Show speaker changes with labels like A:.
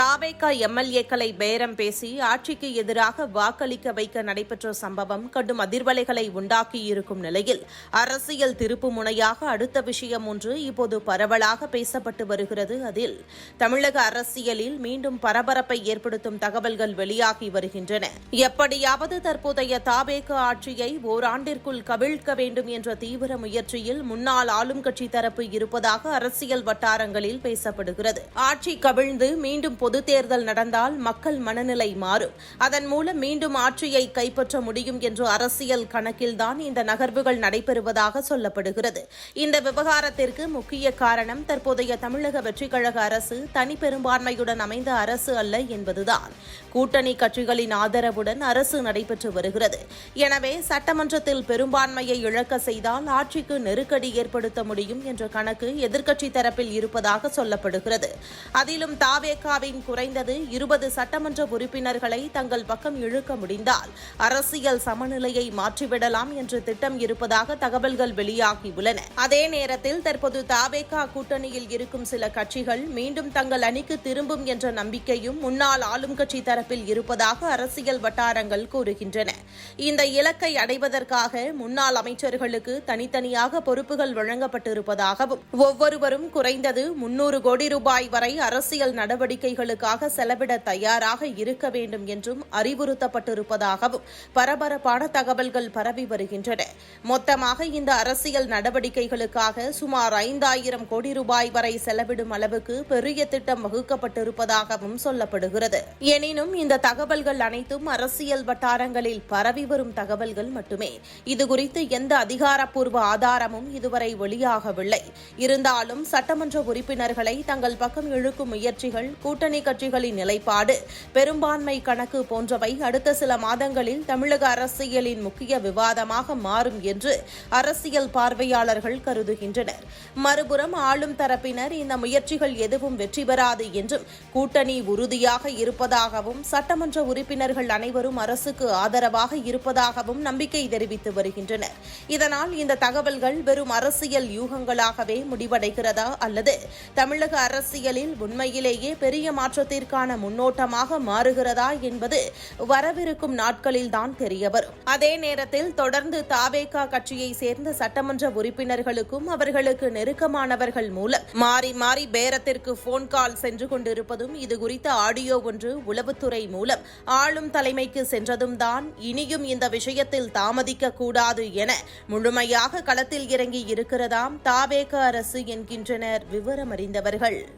A: தாவேகா எம்எல்ஏக்களை பேரம் பேசி ஆட்சிக்கு எதிராக வாக்களிக்க வைக்க நடைபெற்ற சம்பவம் கடும் அதிர்வலைகளை உண்டாக்கியிருக்கும் நிலையில் அரசியல் திருப்பு முனையாக அடுத்த விஷயம் ஒன்று இப்போது பரவலாக பேசப்பட்டு வருகிறது. அதில் தமிழக அரசியலில் மீண்டும் பரபரப்பை ஏற்படுத்தும் தகவல்கள் வெளியாகி வருகின்றன. எப்படியாவது தற்போதைய தாவேகா ஆட்சியை ஓராண்டிற்குள் கவிழ்க்க வேண்டும் என்ற தீவிர முயற்சியில் முன்னாள் ஆளும் கட்சி தரப்பு இருப்பதாக அரசியல் வட்டாரங்களில் பேசப்படுகிறது. ஆட்சி கவிழ்ந்து மீண்டும் பொதுத் தேர்தல் நடந்தால் மக்கள் மனநிலை மாறும், அதன் மூலம் மீண்டும் ஆட்சியை கைப்பற்ற முடியும் என்ற அரசியல் கணக்கில்தான் இந்த நகர்வுகள் நடைபெறுவதாக சொல்லப்படுகிறது. இந்த விவகாரத்திற்கு முக்கிய காரணம் தற்போதைய தமிழக வெற்றிக் கழக அரசு தனி பெரும்பான்மையுடன் அமைந்த அரசு அல்ல என்பதுதான். கூட்டணி கட்சிகளின் ஆதரவுடன் அரசு நடைபெற்று வருகிறது. எனவே சட்டமன்றத்தில் பெரும்பான்மையை இழக்க செய்தால் ஆட்சிக்கு நெருக்கடி ஏற்படுத்த முடியும் என்ற கணக்கு எதிர்க்கட்சி தரப்பில் இருப்பதாக சொல்லப்படுகிறது. அதிலும் தாவேகாவின் குறைந்தது 20 சட்டமன்ற உறுப்பினர்களை தங்கள் பக்கம் இழுக்க முடிந்தால் அரசியல் சமநிலையை மாற்றிவிடலாம் என்ற திட்டம் இருப்பதாக தகவல்கள் வெளியாகியுள்ளன. அதே நேரத்தில் தற்போது தாவேகா கூட்டணியில் இருக்கும் சில கட்சிகள் மீண்டும் தங்கள் அணிக்கு திரும்பும் என்ற நம்பிக்கையும் முன்னாள் ஆளும் கட்சி தரப்பில் இருப்பதாக அரசியல் வட்டாரங்கள் கூறுகின்றன. இந்த இலக்கை அடைவதற்காக முன்னாள் அமைச்சர்களுக்கு தனித்தனியாக பொறுப்புகள் வழங்கப்பட்டிருப்பதாகவும் ஒவ்வொருவரும் குறைந்தது 300 கோடி ரூபாய் வரை அரசியல் நடவடிக்கைகளுக்காக செலவிட தயாராக இருக்க வேண்டும் என்றும் அறிவுறுத்தப்பட்டிருப்பதாகவும் பரபரப்பான தகவல்கள் பரவி வருகின்றன. மொத்தமாக இந்த அரசியல் நடவடிக்கைகளுக்காக சுமார் 5000 கோடி ரூபாய் வரை செலவிடும் அளவுக்கு பெரிய திட்டம் வகுக்கப்பட்டிருப்பதாகவும் சொல்லப்படுகிறது. எனினும் இந்த தகவல்கள் அனைத்தும் அரசியல் வட்டாரங்களில் பரவி வரும் தகவல்கள் மட்டுமே. இதுகுறித்து எந்த அதிகாரப்பூர்வ ஆதாரமும் இதுவரை வெளியாகவில்லை. இருந்தாலும் சட்டமன்ற உறுப்பினர்களை தங்கள் பக்கம் இழுக்கும் முயற்சிகள், கூட்டணி கட்சிகளின் நிலைப்பாடு, பெரும்பான்மை கணக்கு போன்றவை அடுத்த சில மாதங்களில் தமிழக அரசியலின் முக்கிய விவாதமாக மாறும் என்று அரசியல் பார்வையாளர்கள் கருதுகின்றனர். மறுபுறம் ஆளும் தரப்பினர் இந்த முயற்சிகள் எதுவும் வெற்றி பெறாது என்றும் கூட்டணி உறுதியாக இருப்பதாகவும் சட்டமன்ற உறுப்பினர்கள் அனைவரும் அரசுக்கு ஆதரவாக இருப்பதாகவும் நம்பிக்கை தெரிவித்து வருகின்றனர். இதனால் இந்த தகவல்கள் வெறும் அரசியல் யூகங்களாகவே முடிவடைகிறதா அல்லது தமிழக அரசியலில் உண்மையிலேயே பெரிய மாற்றத்திற்கான முன்னோட்டமாக மாறுகிறதா என்பது வரவிருக்கும் நாட்களில்தான் தெரியவரும். அதே நேரத்தில் தொடர்ந்து தாவேகா கட்சியை சேர்ந்த சட்டமன்ற உறுப்பினர்களுக்கும் அவர்களுக்கு நெருக்கமானவர்கள் மூலம் மாறி மாறி பேரத்திற்கு போன் கால் சென்று கொண்டிருப்பதும், இதுகுறித்த ஆடியோ ஒன்று உளவுத்துறை மூலம் ஆளும் தலைமைக்கு சென்றதும் தான் இனியும் இந்த விஷயத்தில் தாமதிக்க கூடாது என முழுமையாக களத்தில் இறங்கி இருக்கிறதாம் தாவேகா அரசு என்கின்றனர் விவரமறிந்தவர்கள்.